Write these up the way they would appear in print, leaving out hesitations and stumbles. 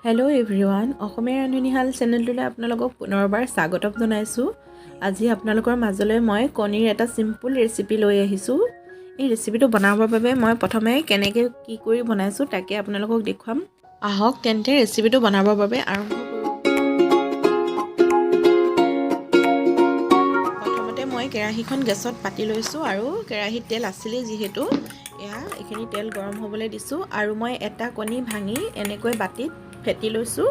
Hello' everyone অসমীয়া ৰান্ধনিশাল চেনেলটোলৈ আপোনালোকক পুনৰবাৰ স্বাগতম জনাইছোঁ। আজি আপোনালোকৰ মাজলৈ মই কণীৰ এটা চিম্পুল ৰেচিপি লৈ আহিছোঁ। এই ৰেচিপিটো বনাবৰ বাবে মই প্ৰথমে কেনেকৈ কি কৰি বনাইছোঁ তাকে আপোনালোকক দেখুৱাম। আহক তেন্তে ৰেচিপিটো বনাবৰ বাবে আৰম্ভ কৰোঁ। প্ৰথমতে মই কেৰাহীখন গেছত পাতি লৈছোঁ আৰু কেৰাহীত তেল আছিলেই যিহেতু এইখিনি তেল গৰম হ'বলৈ দিছোঁ আৰু মই এটা কণী ভাঙি এনেকৈ বাতিত ফেটি লৈছোঁ।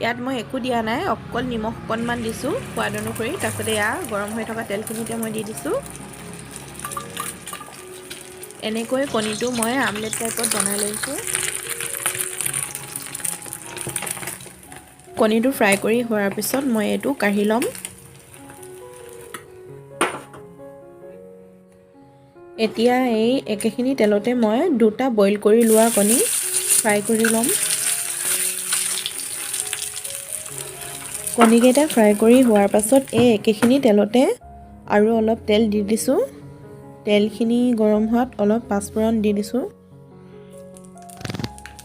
ইয়াত মই একো দিয়া নাই, অকল নিমখ অকণমান দিছোঁ সোৱাদ অনুসৰি। তাৰপিছতে গৰম হৈ থকা তেলখিনিতে মই দি দিছোঁ। এনেকৈ কণীটো মই আমলেট টাইপত বনাই লৈছোঁ। কণীটো ফ্ৰাই কৰি হোৱাৰ পিছত মই এইটো কাঢ়ি ল'ম। এতিয়া এই একেখিনি তেলতে মই দুটা বইল কৰি লোৱা কণী ফ্ৰাই কৰি ল'ম। কণীকেইটা ফ্ৰাই কৰি হোৱাৰ পাছত এই একেখিনি তেলতে আৰু অলপ তেল দি দিছোঁ। তেলখিনি গৰম হোৱাত অলপ পাঁচফোৰণ দি দিছোঁ।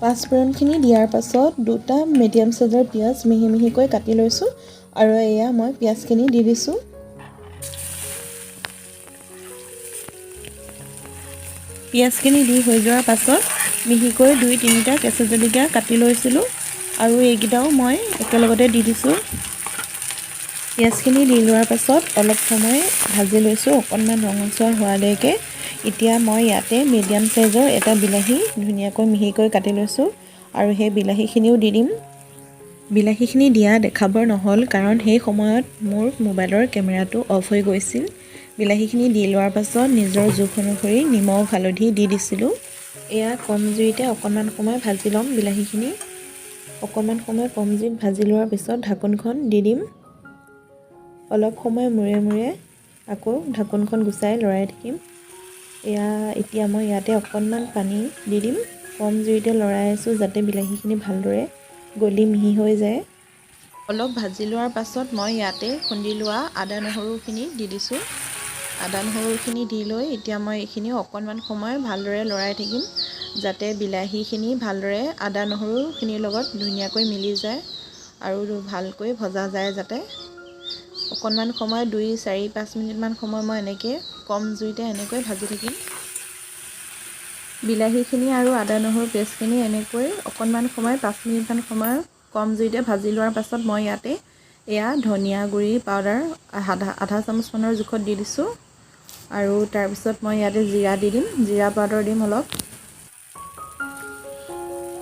পাঁচফোৰণখিনি দিয়াৰ পাছত দুটা মিডিয়াম চাইজৰ পিঁয়াজ মিহি মিহিকৈ কাটি লৈছোঁ আৰু মই পিঁয়াজখিনি দি দিছোঁ। পিঁয়াজখিনি দি হৈ যোৱাৰ পাছত মিহিকৈ 2-3টা কেঁচা জলকীয়া কাটি লৈছিলোঁ আৰু এইকেইটাও মই একেলগতে দি দিছোঁ। পিঁয়াজখিনি দি লোৱাৰ পাছত অলপ সময় ভাজি লৈছোঁ অকণমান ৰঙচুৱা হোৱালৈকে। এতিয়া মই ইয়াতে মিডিয়াম চাইজৰ এটা বিলাহী ধুনীয়াকৈ মিহিকৈ কাটি লৈছোঁ আৰু সেই বিলাহীখিনিও দি দিম। বিলাহীখিনি দিয়া দেখাবৰ নহ'ল কাৰণ সেই সময়ত মোৰ মোবাইলৰ কেমেৰাটো অফ হৈ গৈছিল। বিলাহীখিনি দি লোৱাৰ পাছত নিজৰ জোখ অনুসৰি নিমখ হালধি দি দিছিলোঁ। কম জুইতে অকণমান সময় ভাজি ল'ম বিলাহীখিনি। অকণমান সময় কম জুইত ভাজি লোৱাৰ পিছত ঢাকোনখন দি দিম। অলপ সময় মূৰে মূৰে আকৌ ঢাকোনখন গুচাই লৰাই থাকিম। এতিয়া মই ইয়াতে অকণমান পানী দি দিম। কম জুইতে লৰাই আছোঁ যাতে বিলাহীখিনি ভালদৰে গলি মিহি হৈ যায়। অলপ ভাজি লোৱাৰ পাছত মই ইয়াতে খুন্দি লোৱা আদা নহৰুখিনি দি দিছোঁ। আদা নহৰুখিনি দি লৈ এতিয়া মই এইখিনিও অকণমান সময় ভালদৰে লৰাই থাকিম যাতে বিলাহীখিনি ভালদৰে আদা নহৰুখিনিৰ লগত ধুনীয়াকৈ মিলি যায় আৰু ভালকৈ ভজা যায়। যাতে অকণমান সময় 2-4-5 মিনিটমান সময় মই এনেকৈ কম জুইতে এনেকৈ ভাজি থাকিম। বিলাহীখিনি আৰু আদা নহৰু পেষ্টখিনি এনেকৈ অকণমান সময় 5 মিনিটমান সময় কম জুইতে ভাজি লোৱাৰ পাছত মই ইয়াতে ধনিয়া গুড়ি পাউডাৰ আধা চামুচমানৰ জোখত দি দিছোঁ আৰু তাৰপিছত মই ইয়াতে জিৰা দি দিম। জিৰা পাউডাৰ দিম অলপ।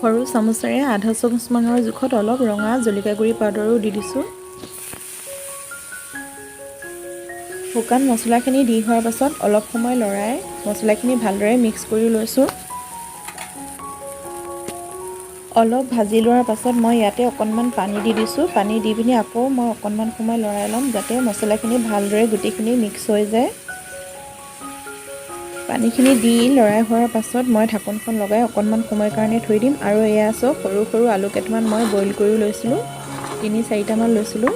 সৰু চামুচেৰে আধা চামুচমানৰ জোখত অলপ ৰঙা জলকীয়া গুড়ি পাউডাৰো দি দিছোঁ। শুকান মছলাখিনি দি হোৱাৰ পাছত অলপ সময় লৰাই মছলাখিনি ভালদৰে মিক্স কৰি লৈছোঁ। অলপ ভাজি লোৱাৰ পাছত মই ইয়াতে অকণমান পানী দি দিছোঁ। পানী দি পিনি আকৌ মই অকণমান সময় লৰাই ল'ম যাতে মছলাখিনি ভালদৰে গোটেইখিনি মিক্স হৈ যায়। পানীখিনি দি লৰাই হোৱাৰ পাছত মই ঢাকোনখন লগাই অকণমান সময়ৰ কাৰণে থৈ দিম আৰু চাওক সৰু সৰু আলু কেইটামান মই বইল কৰি লৈছিলোঁ, 3-4টামান লৈছিলোঁ।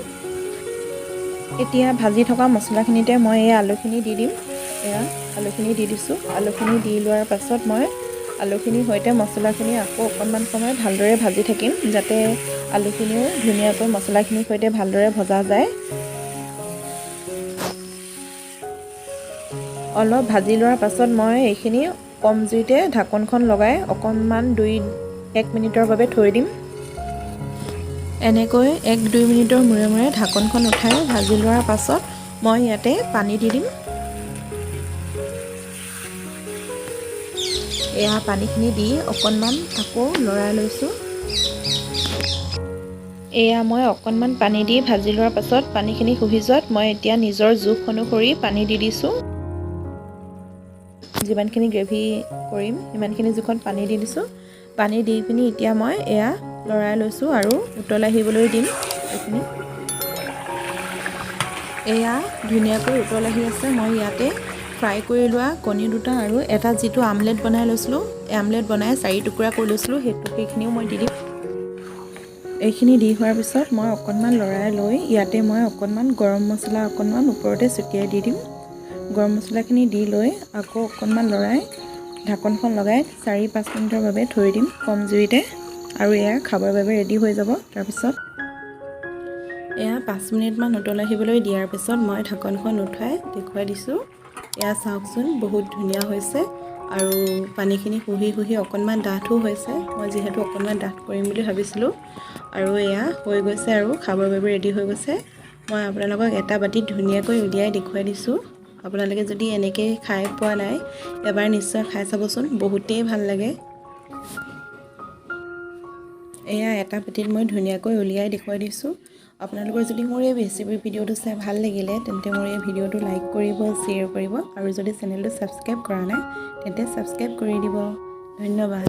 এতিয়া ভাজি থকা মছলাখিনিতে মই আলুখিনি দি দিম। আলুখিনি দি দিছোঁ। আলুখিনি দি লোৱাৰ পাছত মই আলুখিনিৰ সৈতে মছলাখিনি আকৌ অকণমান সময় ভালদৰে ভাজি থাকিম যাতে আলুখিনিও ধুনীয়াকৈ মছলাখিনিৰ সৈতে ভালদৰে ভজা যায়। অলপ ভাজি লোৱাৰ পাছত মই এইখিনি কম জুইতে ঢাকোনখন লগাই অকণমান 1 মিনিটৰ বাবে থৈ দিম। এনেকৈ 1-2 মিনিটৰ মূৰে মূৰে ঢাকোনখন উঠাই ভাজি লোৱাৰ পাছত মই ইয়াতে পানী দি দিম। পানীখিনি দি অকণমান আকৌ লৰাই লৈছোঁ। মই অকণমান পানী দি ভাজি লোৱাৰ পাছত পানীখিনি শুহি যোৱাত মই এতিয়া নিজৰ জোখ অনুসৰি পানী দি দিছোঁ। যিমানখিনি গ্ৰেভি কৰিম সিমানখিনি জোখত পানী দি দিছোঁ। পানী দি পিনি এতিয়া মই লৰাই লৈছোঁ আৰু উতল আহিবলৈ দিম। এইখিনি ধুনীয়াকৈ উতল আহি আছে। মই ইয়াতে ফ্ৰাই কৰি লোৱা কণী দুটা আৰু এটা যিটো আমলেট বনাই লৈছিলোঁ, আমলেট বনাই 4 টুকুৰা কৰি লৈছিলোঁ সেইখিনিও মই দি দিম। এইখিনি দি হোৱাৰ পিছত মই অকণমান লৰাই লৈ ইয়াতে মই অকণমান গৰম মছলা অকণমান ওপৰতে ছটিয়াই দি দিম। গৰম মছলাখিনি দি লৈ আকৌ অকণমান লৰাই ঢাকোনখন লগাই 4-5 মিনিটৰ বাবে থৈ দিম কম জুইতে। আৰু এয়া খাবৰ বাবে ৰেডি হৈ যাব। তাৰপিছত এয়া 5 মিনিটমান উতল আহিবলৈ দিয়াৰ পিছত মই ঢাকনখন উঠাই দেখুৱাই দিছোঁ। এয়া চাওকচোন বহুত ধুনীয়া হৈছে আৰু পানীখিনি শুহি শুহি অকণমান ডাঠো হৈছে। মই যিহেতু অকণমান ডাঠ কৰিম বুলি ভাবিছিলোঁ আৰু এয়া হৈ গৈছে আৰু খাবৰ বাবে ৰেডি হৈ গৈছে। মই আপোনালোকক এটা বাতিত ধুনীয়াকৈ উলিয়াই দেখুৱাই দিছোঁ। আপোনালোকে যদি এনেকৈ খাই পোৱা নাই এবাৰ নিশ্চয় খাই চাবচোন, বহুতেই ভাল লাগে। এয়া এটা বাতিত মই ধুনীয়াকৈ উলিয়াই দেখুৱাই দিছোঁ। আপোনালোকৰ যদি মোৰ এই ৰেচিপি ভিডিঅ'টো চাই ভাল লাগিলে তেন্তে মোৰ এই ভিডিঅ'টো লাইক কৰিব, শ্বেয়াৰ কৰিব আৰু যদি চেনেলটো ছাবস্ক্ৰাইব কৰা নাই তেন্তে ছাবস্ক্ৰাইব কৰি দিব। ধন্যবাদ।